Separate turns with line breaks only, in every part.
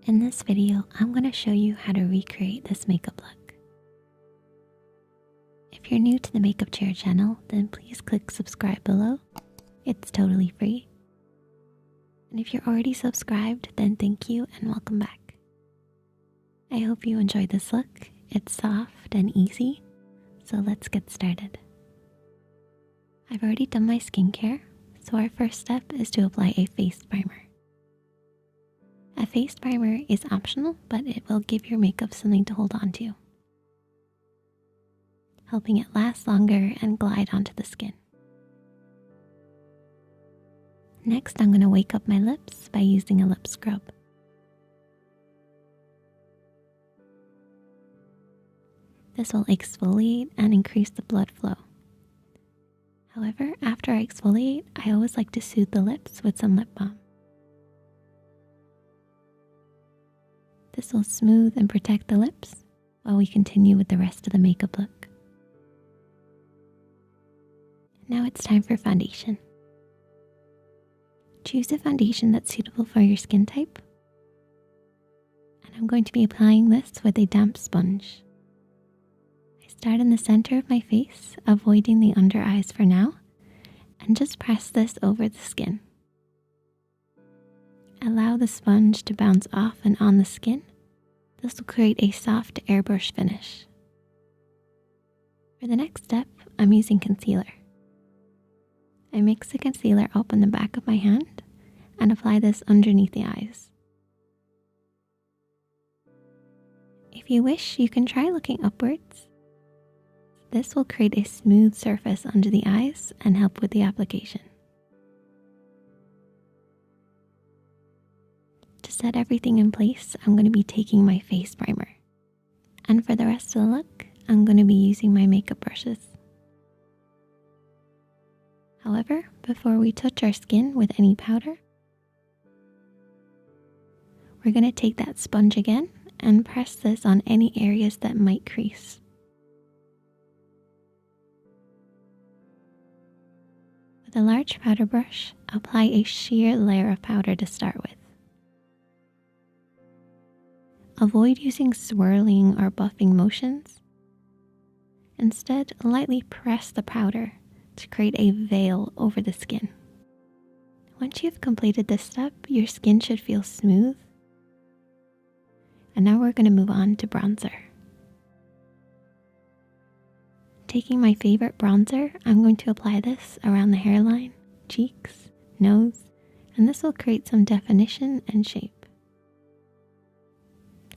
In this video, I'm going to show you how to recreate this makeup look. If you're new to the Makeup Chair channel, then please click subscribe below. It's totally free. And if you're already subscribed, then thank you and welcome back. I hope you enjoyed this look. It's soft and easy, so let's get started. I've already done my skincare, so our first step is to apply a face primer. A face primer is optional, but it will give your makeup something to hold on to, helping it last longer and glide onto the skin. Next, I'm going to wake up my lips by using a lip scrub. This will exfoliate and increase the blood flow. However, after I exfoliate, I always like to soothe the lips with some lip balm. This will smooth and protect the lips while we continue with the rest of the makeup look. Now it's time for foundation. Choose a foundation that's suitable for your skin type. And I'm going to be applying this with a damp sponge. I start in the center of my face, avoiding the under eyes for now, and just press this over the skin. Allow the sponge to bounce off and on the skin. This will create a soft airbrush finish. For the next step, I'm using concealer. I mix the concealer up in the back of my hand and apply this underneath the eyes. If you wish, you can try looking upwards. This will create a smooth surface under the eyes and help with the application. To set everything in place, I'm going to be taking my face primer. And for the rest of the look, I'm going to be using my makeup brushes. However, before we touch our skin with any powder, we're going to take that sponge again and press this on any areas that might crease. With a large powder brush, apply a sheer layer of powder to start with. Avoid using swirling or buffing motions. Instead, lightly press the powder to create a veil over the skin. Once you've completed this step, your skin should feel smooth. And now we're going to move on to bronzer. Taking my favorite bronzer, I'm going to apply this around the hairline, cheeks, nose, and this will create some definition and shape.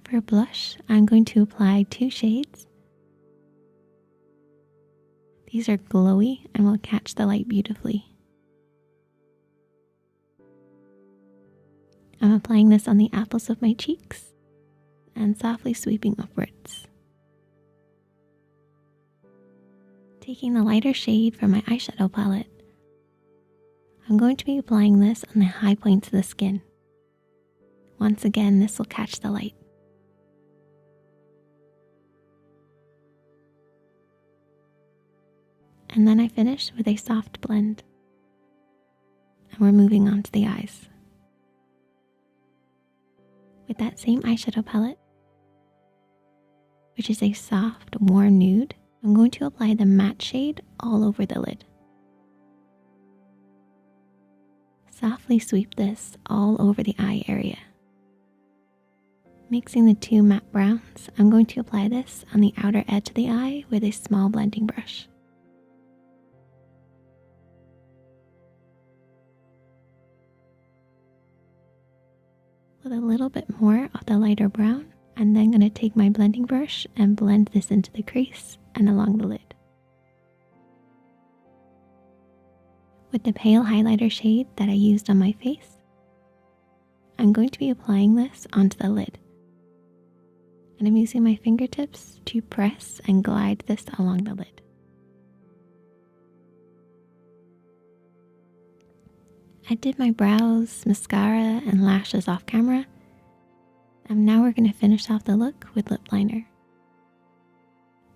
For blush, I'm going to apply 2 shades. These are glowy and will catch the light beautifully. I'm applying this on the apples of my cheeks and softly sweeping upwards. Taking the lighter shade from my eyeshadow palette, I'm going to be applying this on the high points of the skin. Once again, this will catch the light. And then I finish with a soft blend. And we're moving on to the eyes. With that same eyeshadow palette, which is a soft, warm nude, I'm going to apply the matte shade all over the lid. Softly sweep this all over the eye area. Mixing the 2 matte browns, I'm going to apply this on the outer edge of the eye with a small blending brush. With a little bit more of the lighter brown, I'm then going to take my blending brush and blend this into the crease and along the lid. With the pale highlighter shade that I used on my face, I'm going to be applying this onto the lid. And I'm using my fingertips to press and glide this along the lid. I did my brows, mascara, and lashes off camera. And now we're going to finish off the look with lip liner.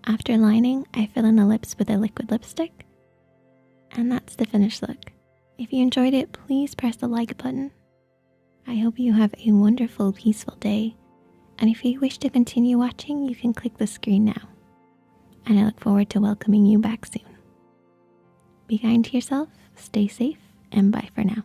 After lining, I fill in the lips with a liquid lipstick. And that's the finished look. If you enjoyed it, please press the like button. I hope you have a wonderful, peaceful day, and if you wish to continue watching, you can click the screen now. And I look forward to welcoming you back soon. Be kind to yourself, stay safe, and bye for now.